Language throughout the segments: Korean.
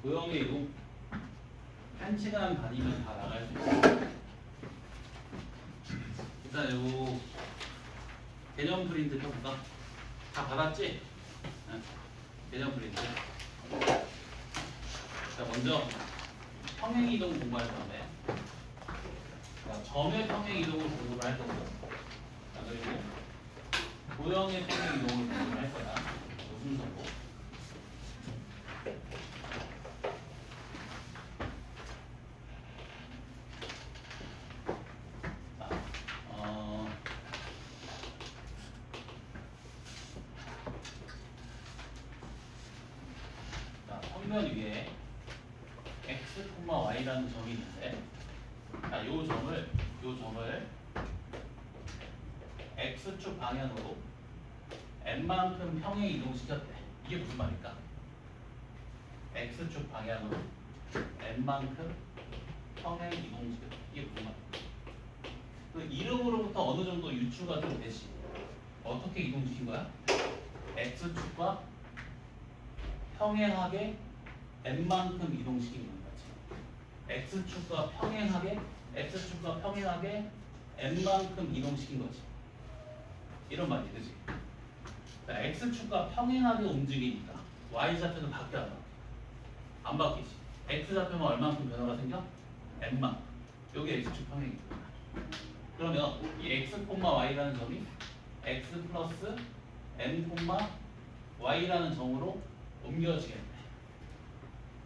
도형의 이동 1시간 다니면 다 나갈 수 있어. 일단 요 개념 프린트 펴볼까? 다 받았지? 응. 개념 프린트. 자, 먼저 평행 이동 공부할 건데, 자, 점의 평행 이동을 공부를 할 거고, 자, 그리고 도형의 평행 이동을 공부를 할 거야. 요 순서고. 자, 평면 위에 x, y라는 점이 있는데, 자, 요 점을 x축 방향으로 n만큼 평행 이동시켰대. 이게 무슨 말일까? x축 방향으로 n만큼 평행 이동시켰대. 이게 무슨 말일까? 그 이름으로부터 어느 정도 유추가 좀 되지. 어떻게 이동시킨 거야? x축과 평행하게 n만큼 이동시킨 거지. x축과 평행하게 n만큼 이동시킨 거지. 이런 말이지, 그치? 자, x축과 평행하게 움직이니까 y좌표는 바뀌어 안 바뀌어? 안 바뀌지. x좌표면 얼만큼 변화가 생겨? n만큼. 여기 x축 평행이니까. 그러면 이 x, y라는 점이 x 플러스 n, y라는 점으로 옮겨지겠네.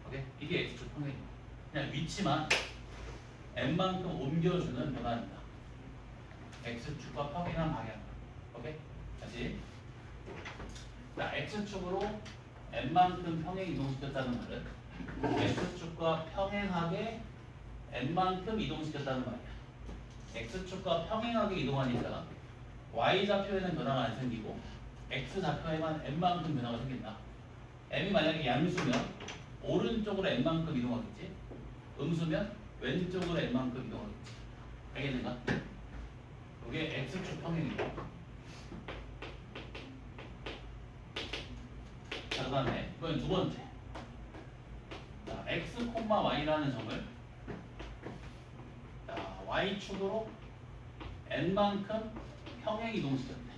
오케이? 이게 x축 평행이야. 그냥 위치만 n만큼 옮겨주는 변화입니다. x축과 평행한 방향. 오케이? 다시. 자, x축으로 n만큼 평행 이동시켰다는 말은 x축과 평행하게 n만큼 이동시켰다는 말이야. x축과 평행하게 이동하니까 y좌표에는 변화가 안 생기고 x좌표에만 n만큼 변화가 생긴다. m이 만약에 양수면 오른쪽으로 n만큼 이동하겠지. 음수면 왼쪽으로 n만큼 이동하겠지. 알겠는가? 이게 x축 평행이고. 자, 그 다음에 이건 두 번째. 자, x, y라는 점을 자, y축으로 n만큼 평행 이동시켰네.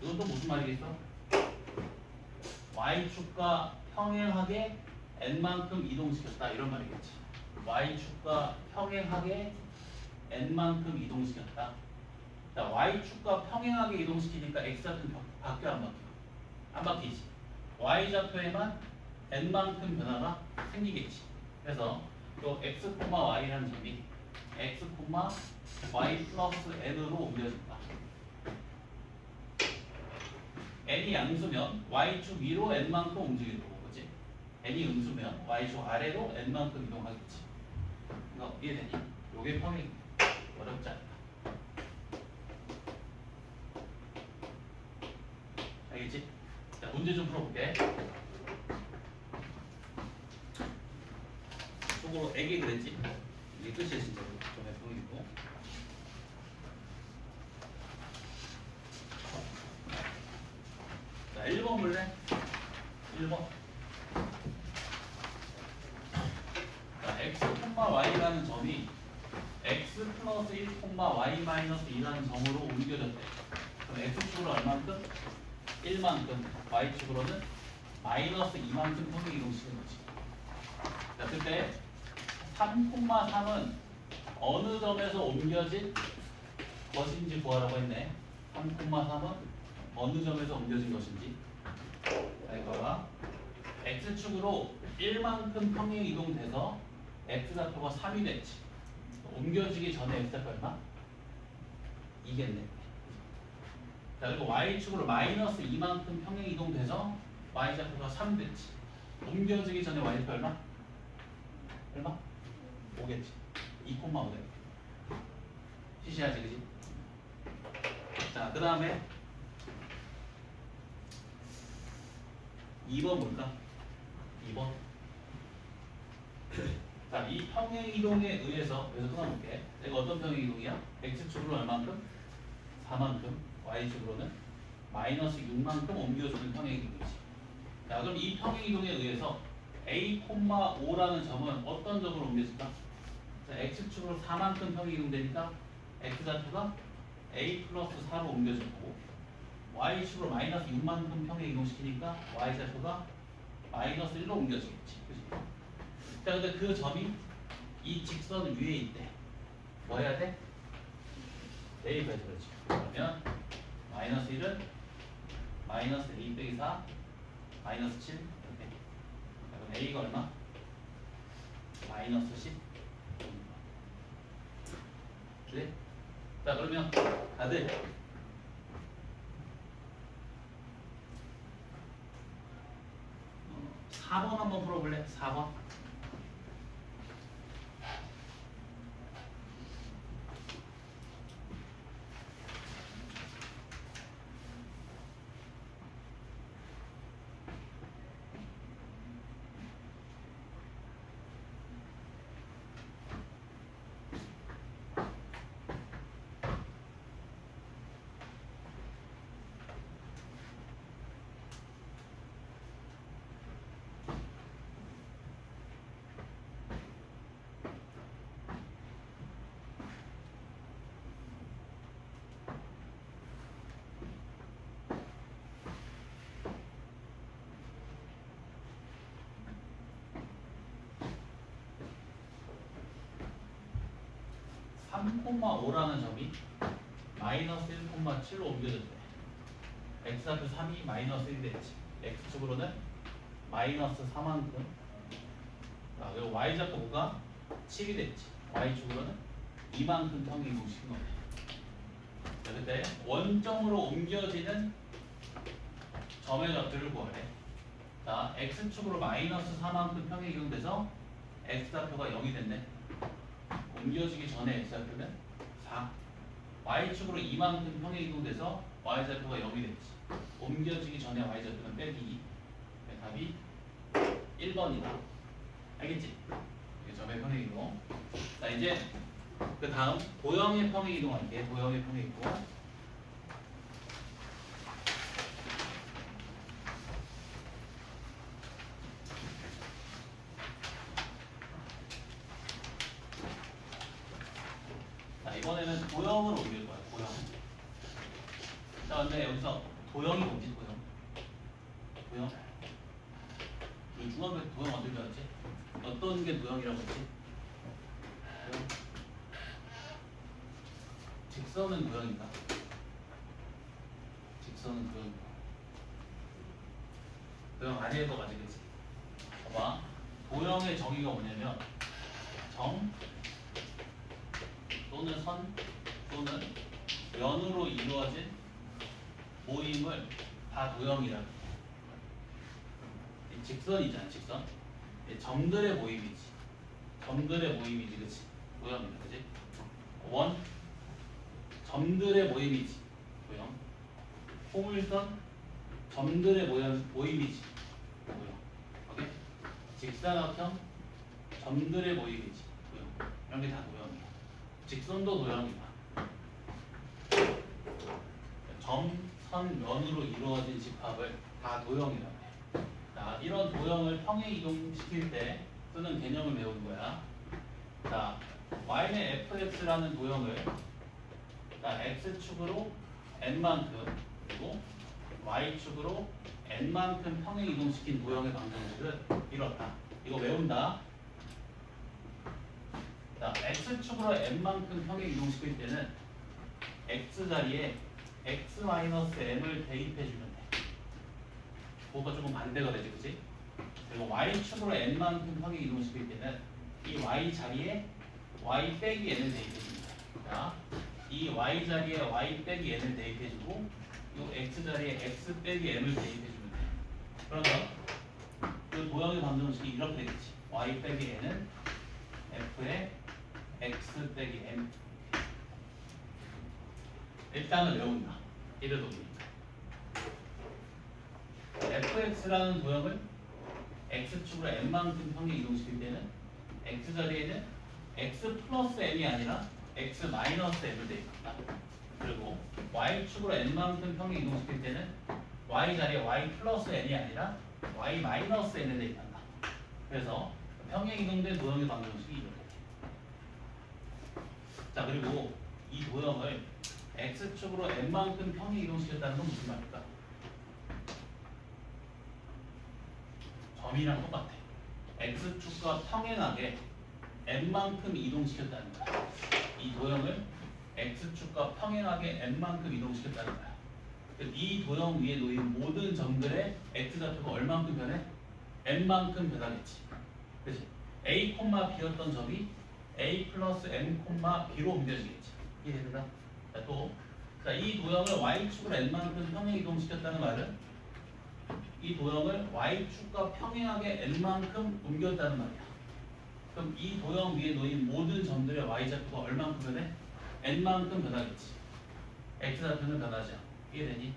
이건 또 무슨 말이겠어? y축과 평행하게 n만큼 이동시켰다 이런 말이겠지. y축과 평행하게 n만큼 이동시켰다. 자, y축과 평행하게 이동시키니까 x좌표는 바뀌어 안 바뀌어? 안 바뀌지. y좌표에만 n만큼 변화가 생기겠지. 그래서 요 x, y라는 점이 x, y 플러스 n으로 옮겨진다. n이 양수면 y축 위로 n만큼 움직이는 거고, 그치? n이 음수면 y축 아래로 n만큼 이동하겠지. 이거 이해되니? 요게 평행. 어렵지 않다. 알겠지? 자, 문제 좀 풀어볼게. 속으로 애기 그랬지? 이게 끝이야, 진짜로. 점의 평이고. 자, 1번 볼래? 1번. 자, x, y라는 점이 x 플러스 1, y 마이너스 2라는 점으로 옮겨졌대. 그럼 x축으로 얼만큼? 1만큼. y축으로는 마이너스 2만큼 평행 이동시키는 거지. 자, 그때 3,3은 어느 점에서 옮겨진 것인지 구하라고 했네. 3,3은 어느 점에서 옮겨진 것인지. 자, 이거가 x축으로 1만큼 평행 이동돼서 x좌표가 3이 됐지. 옮겨지기 전에 x좌표 얼마? 2겠네. 자, 그리고 y축으로 마이너스 2만큼 평행 이동돼서 y좌표가 3 됐지. 옮겨지기 전에 y좌표 얼마? 얼마? 5겠지. 2,5 돼. 시시하지, 그지? 자, 그 다음에 2번 볼까? 2번. 자, 이 평행 이동에 의해서 여기서 끊어볼게. 이거 어떤 평행 이동이야? x축으로 얼만큼? 4만큼. y축으로는 마이너스 6만큼 옮겨주는 평행 이동이지. 자, 그럼 이 평행 이동에 의해서 a,5라는 점은 어떤 점으로 옮겨질까? 자, x축으로 4만큼 평이 이동되니까 x좌표가 a 플러스 4로 옮겨지고 y축으로 마이너스 6만큼 평에 이동시키니까 y좌표가 마이너스 1로 옮겨지겠지. 그치? 자, 근데 그 점이 이 직선 위에 있대. 뭐 해야 돼? 대입해서 그렇지. 그러면 마이너스 1은 마이너스 a 빼기 4 마이너스 7 이렇게. 그럼 a가 얼마? 마이너스 10. 그래? 자, 그러면 다들 4번 한번 풀어볼래? 4번. (3,5라는) 점이 마이너스 1,7로 옮겨졌대. x좌표 3이 마이너스 1이 됐지. x축으로는 마이너스 4만큼. 아, 그리고 y좌표가 7이 됐지. y축으로는 2만큼 평이 이동시킨 거네. 자, 그때 원점으로 옮겨지는 점의 좌표를 구하래. 자, x축으로 마이너스 4만큼 평이 이동돼서 x좌표가 0이 됐네. 옮겨지기 전에 x좌표는 4. y축으로 2만큼 평에 이동돼서 y좌표가 0이 됐지. 옮겨지기 전에 y좌표는 빼기 2. 네, 답이 1번이다. 알겠지? 이게 점의 평행 이동. 자, 이제 그 다음 도형의 평행 이동할게. 도형의 평행 이동. 이번에는 도형을 옮길 거야. 도형. 자, 근데 여기서 도형이 뭔지 도형. 도형. 우리 중학교 때 도형 어떻게 배웠지? 어떤 게 도형이라고 했지? 도형. 직선은 도형인가? 직선은 도형인가? 도형 아닐 거 맞지, 그치? 봐봐. 도형의 정의가 뭐냐면 정 또는 선 또는 면으로 이루어진 모임을 다 도형이라. 직선이잖아, 직선. 점들의 모임이지. 점들의 모임이지, 그치? 도형이다, 그치? 원 점들의 모임이지, 도형. 포물선 점들의 모임이지, 도형. 오케이? 직사각형 점들의 모임이지, 도형. 이런 게 다 도형이야. 직선도 도형이다. 점, 선, 면으로 이루어진 집합을 다 도형이라고 해. 자, 이런 도형을 평행 이동시킬 때 쓰는 개념을 배우는 거야. 자, y는 fx라는 도형을 자, x축으로 n만큼 그리고 y축으로 n만큼 평행 이동시킨 도형의 방정식을 이뤘다. 이거 외운다. 자, x축으로 n만큼 평행 이동시킬 때는 x 자리에 x-m을 대입해주면 돼. 그거가 조금 반대가 되지, 그치? 그리고 y축으로 n만큼 평행 이동시킬 때는 이 y 자리에 y 빼기 n을 대입해주면 돼. 자, 이 y 자리에 y 빼기 n을 대입해주고 이 x 자리에 x 빼기 m을 대입해주면 돼. 그러면 그 도형의 방정식이 이렇게 되겠지. y 빼기 n은 f의 x 빼기 m. 일단은 외운다. 이래도 됩니다. fx라는 도형을 x축으로 n만큼 평행 이동시킬 때는 x 자리에는 x 플러스 m이 아니라 x 마이너스 m을 대입한다. 그리고 y축으로 n만큼 평행 이동시킬 때는 y 자리에 y 플러스 n이 아니라 y 마이너스 n을 대입한다. 그래서 평행 이동된 도형의 방정식이 이렇게. 자, 그리고 이 도형을 x축으로 n만큼 평행 이동시켰다는 건 무슨 말일까? 점이랑 똑같아. x축과 평행하게 n만큼 이동시켰다는 거야. 이 도형을 x축과 평행하게 n만큼 이동시켰다는 거야. 이 도형 위에 놓인 모든 점들의 x좌표가 얼만큼 변해? n만큼 변하겠지. 그치? a, b였던 점이 a 플러스 n, b로 옮겨지겠지. 이해되나? 자, 또, 자, 이 도형을 y축으로 n만큼 평행 이동시켰다는 말은 이 도형을 y축과 평행하게 n만큼 옮겼다는 말이야. 그럼 이 도형 위에 놓인 모든 점들의 y좌표가 얼만큼 변해? n만큼 변하겠지. x좌표는 변하지 않아. 이해되니?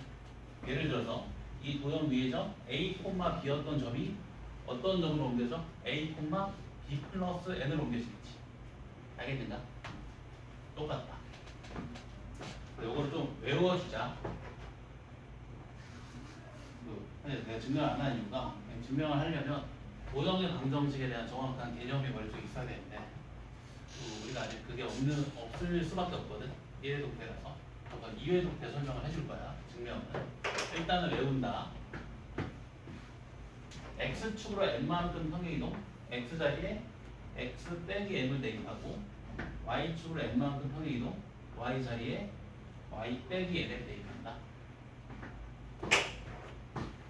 예를 들어서 이 도형 위에 점 a, b였던 점이 어떤 점으로 옮겨져? a, b 플러스 n으로 옮겨지겠지. 알겠는가? 똑같다. 요거를 좀 외워주자. 내가 증명을 안 하는 이유가 증명을 하려면 도형의 방정식에 대한 정확한 개념이 머릿속에 있어야 되는데 우리가 아직 그게 없을 수밖에 없거든. 1회 독대라서. 그러니까 2회 독대 설명을 해줄 거야. 증명은. 일단은 외운다. x축으로 n만큼 평행이동. x자리에 x 빼기 n을 대입하고 y축으로 n만큼 평행이동. y자리에 y 빼기 n을 대입한다.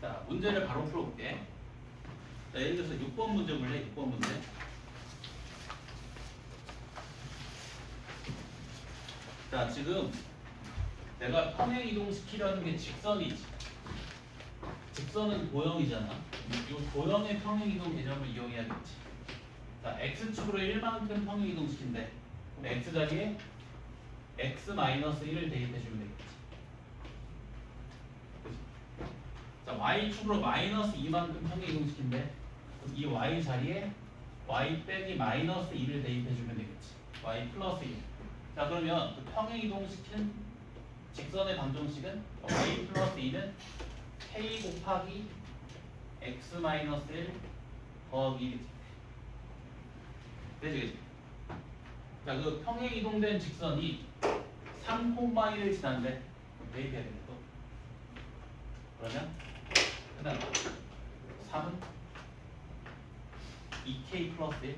자, 문제를 바로 풀어볼게. 자, 예를 들어서 6번 문제 볼래? 6번 문제. 자, 지금 내가 평행 이동시키려는 게 직선이지. 직선은 도형이잖아. 이 도형의 평행 이동 개념을 이용해야겠지. 자, x축으로 1만큼 평행 이동시킨대. 그럼 x자리에 x-1을 대입해주면 되겠지. 그치? 자, y축으로 마이너스 2만큼 평행 이동시킨대. 그럼 이 y자리에 y 빼기 마이너스 2를 대입해주면 되겠지. y 플러스 1. 자, 그러면 그 평행 이동시킨 직선의 방정식은 y 플러스 2는 k 곱하기 x 마이너스 1 더하기 1이지. 되지, 그치? 자, 그 평행 이동된 직선이 3,1을 지난데 대입해야 되겠다. 그러면 그다음 3은 2k 플러스 1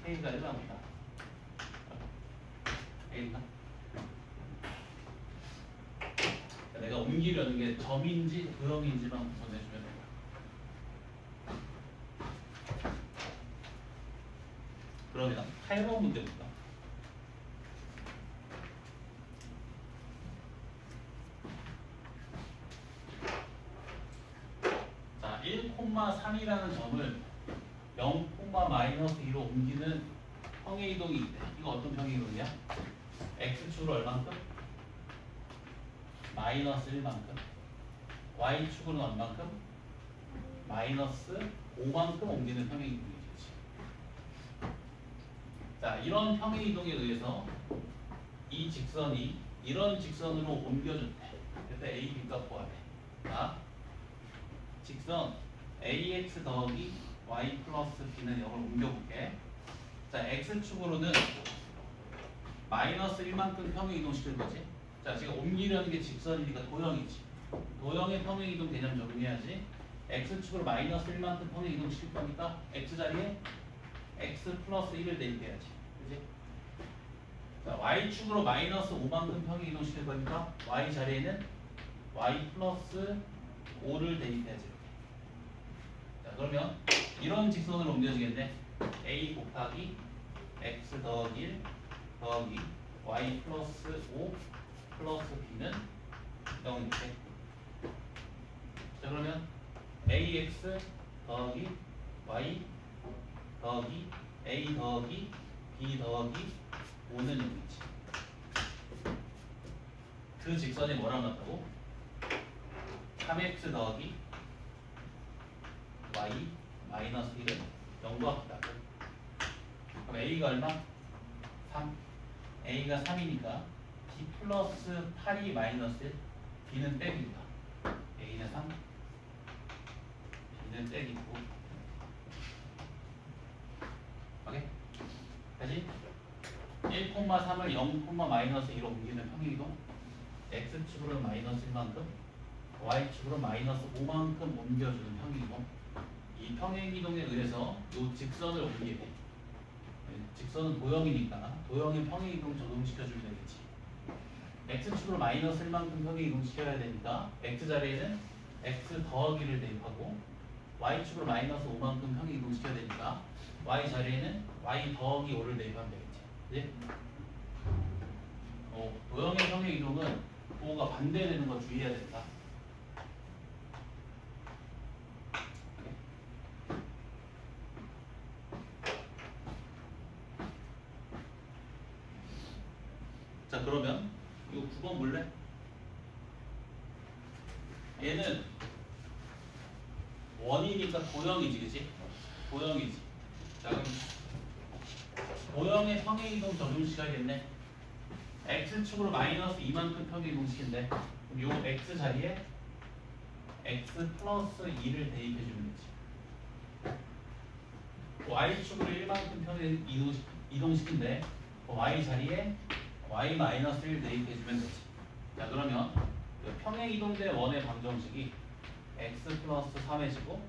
k가 1 나옵니다. A인가? 내가 옮기려는 게 점인지 도형인지만 보내주면 돼요. 그러면 8번 문제 볼까? 자, 1,3이라는 점을 0,-2로 옮기는 평행 이동이 있대. 이거 어떤 평행 이동이야? x축으로 얼만큼? 마이너스 1만큼. y축으로는 얼만큼? 마이너스 5만큼 옮기는 평행 이동이겠지. 자, 이런 평행 이동에 의해서 이 직선이 이런 직선으로 옮겨졌대. 그래서 a, b값 구하래. 자, 직선 ax 더하기 y 플러스 b는 0을 옮겨볼게. 자, x축으로는 마이너스 1만큼 평행 이동시킬 거지. 자, 지금 옮기려는 게 직선이니까 도형이지. 도형의 평행 이동 개념 적용해야지. x축으로 마이너스 1만큼 평행 이동시킬 거니까 x자리에 x 플러스 1을 대입해야지. 그지? 자, y축으로 마이너스 5만큼 평행 이동시킬 거니까 y자리에는 y 플러스 5를 대입해야지. 자, 그러면 이런 직선으로 옮겨지겠네. a 곱하기 x 더하기 1 더하기 y 플러스 5 플러스 b는 0이겠지. 자, 그러면 ax 더하기 y 더하기 a 더하기 b 더하기 5는 0이지. 그 직선이 뭐랑 같다고? 3x 더하기 y 마이너스 1은 0과 같다고. 그럼 a가 얼마? 3. a가 3이니까 b 플러스 8이 마이너스 1. b는 빼기다. a는 3. b는 빼기고. 0,3을 0,-1로 옮기는 평행이동 x축으로 마이너스 1만큼 y축으로 마이너스 5만큼 옮겨주는 평행이동. 이 평행이동에 의해서 이 직선을 옮기게 돼. 직선은 도형이니까 도형의 평행이동 적용시켜주면 되겠지. x축으로 마이너스 1만큼 평행이동 시켜야 되니까 x 자리에는 x 더하기를 대입하고 y축으로 마이너스 5만큼 평행이동 시켜야 되니까 y 자리에는 y 더하기 5를 대입하면 되겠지. 그치? 도형의 평행이동은 5가 반대되는 거 주의해야 된다. 자, 그러면 이거 9번 볼래? 얘는 원이니까 도형이지, 그치? 도형이지. 자, 그럼 도형의 평행이동 적용시켜야겠네. x축으로 마이너스 2만큼 평행이동 시킨대. 그럼 요 x 자리에 x 플러스 2를 대입해주면 되지. y축으로 1만큼 평행 이동시킨대. y 자리에 y 마이너스 1 대입해주면 되지. 자, 그러면 평행 이동대 원의 방정식이 x 플러스 3의 제곱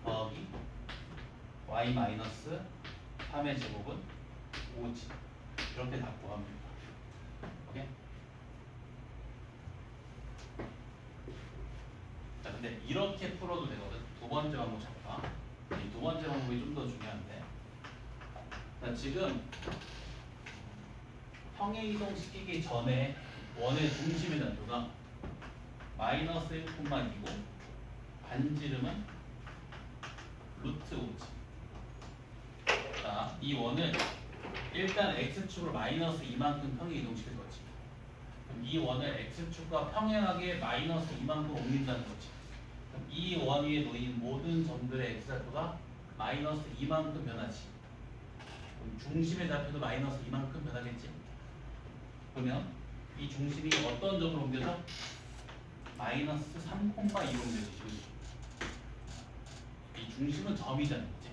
더하기 y 마이너스 3의 제곱은 5지. 이렇게 다 구합니다. 오케이? 자, 근데 이렇게 풀어도 되거든. 두 번째 방법 잡아. 이 두 번째 방법이 좀 더 중요한데. 자, 지금 평행 이동 시키기 전에 원의 중심의 난도가 마이너스 1,2고 반지름은 루트 5지. 자, 이 원을 일단 x축으로 마이너스 2만큼 평행 이동시킬 거지. 그럼 이 원을 x축과 평행하게 마이너스 2만큼 옮긴다는 거지. 그럼 이 원 위에 놓인 모든 점들의 x좌표가 마이너스 2만큼 변하지. 그럼 중심의 좌표도 마이너스 2만큼 변하겠지. 그러면 이 중심이 어떤 점으로 옮겨져? 마이너스 3,2로 옮겨지지. 이 중심은 점이잖아, 그치?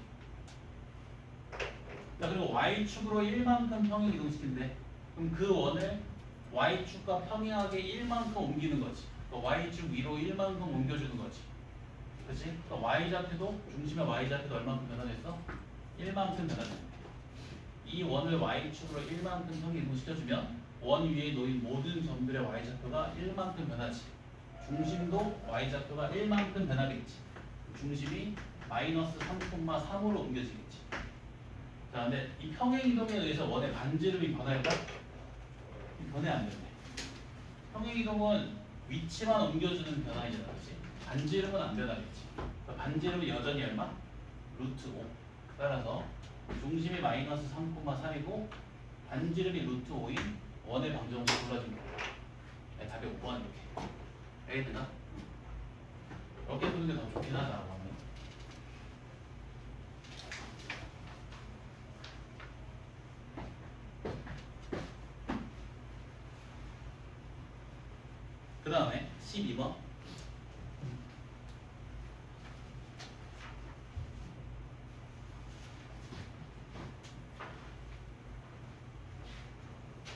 자, 그리고 y축으로 1만큼 평행 이동시킨대. 그럼 그 원을 y축과 평행하게 1만큼 옮기는 거지. 또 y축 위로 1만큼 옮겨주는 거지. 그치? 또 y좌표도 중심의 y좌표도 얼만큼 변화됐어? 1만큼 변화됐네. 이 원을 y축으로 1만큼 평행 이동시켜주면 원 위에 놓인 모든 점들의 y좌표가 1만큼 변하지. 중심도 y좌표가 1만큼 변하겠지. 중심이 마이너스 3,3으로 옮겨지겠지. 자, 근데 이 평행이동에 의해서 원의 반지름이 변할까? 변해 안 변해. 평행이동은 위치만 옮겨주는 변화이잖아, 그렇지? 반지름은 안 변하겠지. 그러니까 반지름은 여전히 얼마? 루트 5. 따라서 중심이 마이너스 3,3이고 반지름이 루트 5인 원의 방정식 골라준 거야. 네, 답이 5번 이렇게. 알겠나? 이렇게 푸는 게 더 좋긴 하다. 그러면. 그 다음에 12번.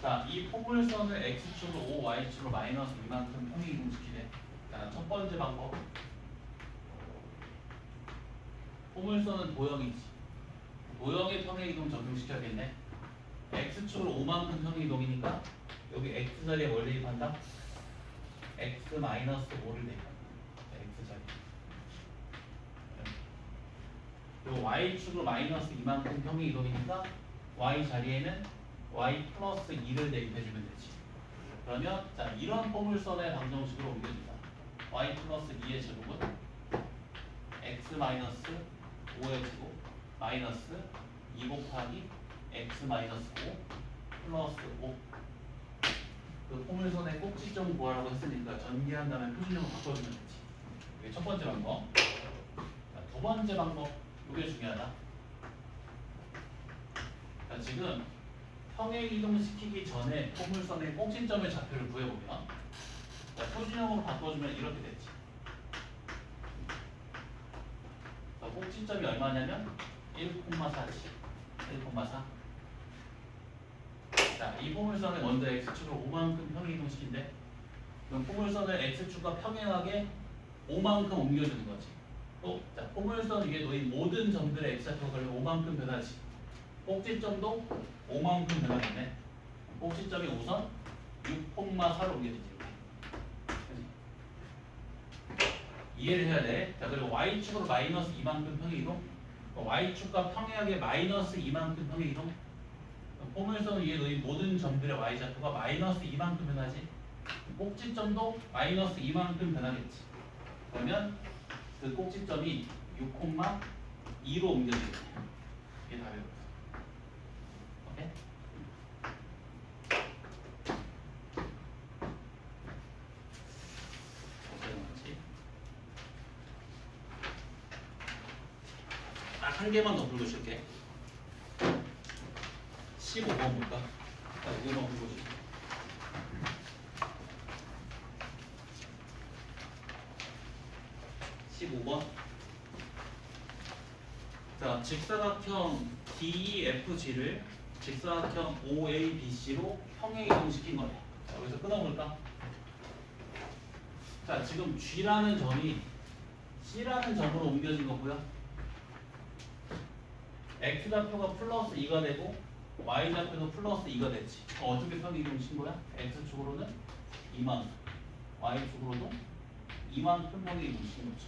자, 이 포물선을 x축으로 5, y축으로 마이너스 2만큼 평행 이동시키래. 자, 첫 번째 방법. 포물선은 도형이지. 도형의 평행 이동 적용시켜야겠네. x축으로 5만큼 평행 이동이니까 여기 x 자리에 뭘 대입한다? x 마이너스 5를 대입한다. x 자리. 그리고 y축으로 마이너스 2만큼 평행 이동이니까 y 자리에는 y 플러스 2를 대입해주면 되지. 그러면 자, 이런 포물선의 방정식으로 옮겨진다. y 플러스 2의 제곱은 x 마이너스 5의 제곱 마이너스 2 곱하기 x 마이너스 5 플러스 5. 그 포물선의 꼭지점 구하라고 했으니까 전개한 다음에 표준형을 바꿔주면 되지. 이게 첫 번째 방법. 자, 두 번째 방법. 이게 중요하다. 자, 지금 평행 이동시키기 전에 포물선의 꼭지점의 좌표를 구해보면 표준형으로 바꿔주면 이렇게 되지. 꼭지점이 얼마냐면 1,4지. 1,4. 자, 자, 이 포물선을 먼저 x축으로 5만큼 평행 이동시킨대. 그럼 포물선을 x축과 평행하게 5만큼 옮겨주는 거지. 또, 자, 포물선 위에 놓인 모든 점들의 x좌표가 걸려 5만큼 변하지. 꼭지점도 5만큼 변하겠네. 꼭지점이 우선 6,4로 옮겨지지. 이해를 해야 돼. 자, 그리고 y축으로 마이너스 2만큼 평행 이동. y축과 평행하게 마이너스 2만큼 평행 이동. 포물선 위에 놓인 모든 점들의 y좌표가 마이너스 2만큼 변하지. 꼭지점도 마이너스 2만큼 변하겠지. 그러면 그 꼭지점이 6,2로 옮겨지겠네. 이게 답이었어. 오케이? 딱 한 개만 더 풀고 쉴게. 15번 볼까? 자, 이거만 풀고 쉴게. 15번. 자, 직사각형 DEFG를 직사각형 OABC로 평행 이동시킨 거네. 자, 여기서 끊어볼까? 자, 지금 G라는 점이 C라는 점으로 옮겨진 거고요. X좌표가 플러스 2가 되고 Y좌표도 플러스 2가 됐지. 어떻게 평행 이동시킨 거야? X축으로는 2만, Y축으로도 2만큼 평행 이동시킨 거죠.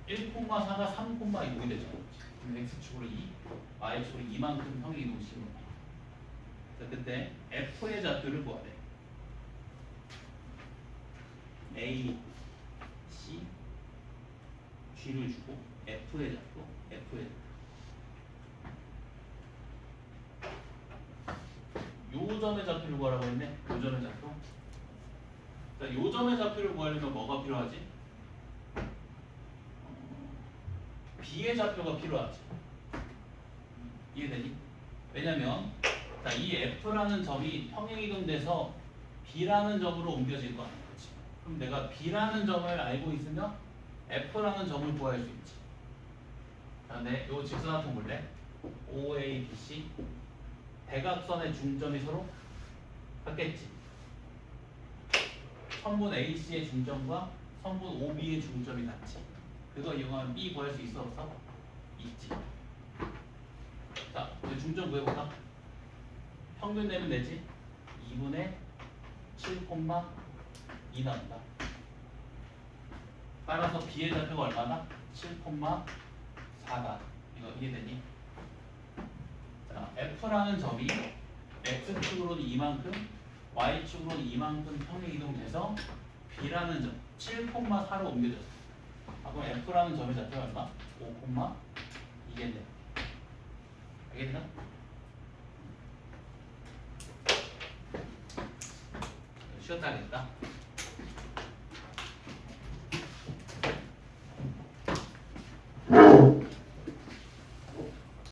1,4가 3,2이 되죠. 그럼 X축으로 2, Y축으로 2만큼 평행 이동시킨 거야. 자, 그때 F의 좌표를 구해야 돼. A, C, G를 주고 F의 좌표, F의 좌표. 요 점의 좌표를 구하라고 했네. 요 점의 좌표. 자, 요 점의 좌표를 구하려면 뭐가 필요하지? B의 좌표가 필요하지. 이해되니? 왜냐면 자, 이 F라는 점이 평행 이동돼서 B라는 점으로 옮겨질 거 아니야. 그치? 그럼 내가 B라는 점을 알고 있으면 F라는 점을 구할 수 있지. 자, 네, 요 직사각형 볼래? OABC 대각선의 중점이 서로 같겠지. 선분 AC의 중점과 선분 OB의 중점이 같지. 그거 이용하면 B 구할 수 있어 없어? 있지. 자, 이제 중점 구해볼까? 평균 내면 되지? 2분의 7,2 나온다. 따라서 B의 좌표가 얼마나? 7,4다. 이거 이해되니? 자, F라는 점이 X축으로는 2만큼, Y축으로는 2만큼 평행 이동돼서 B라는 점 7,4로 옮겨졌어. 아, 그럼 F라는 점의 좌표가 얼마? 5,2겠네. 알겠나? 쉬었다 하겠다.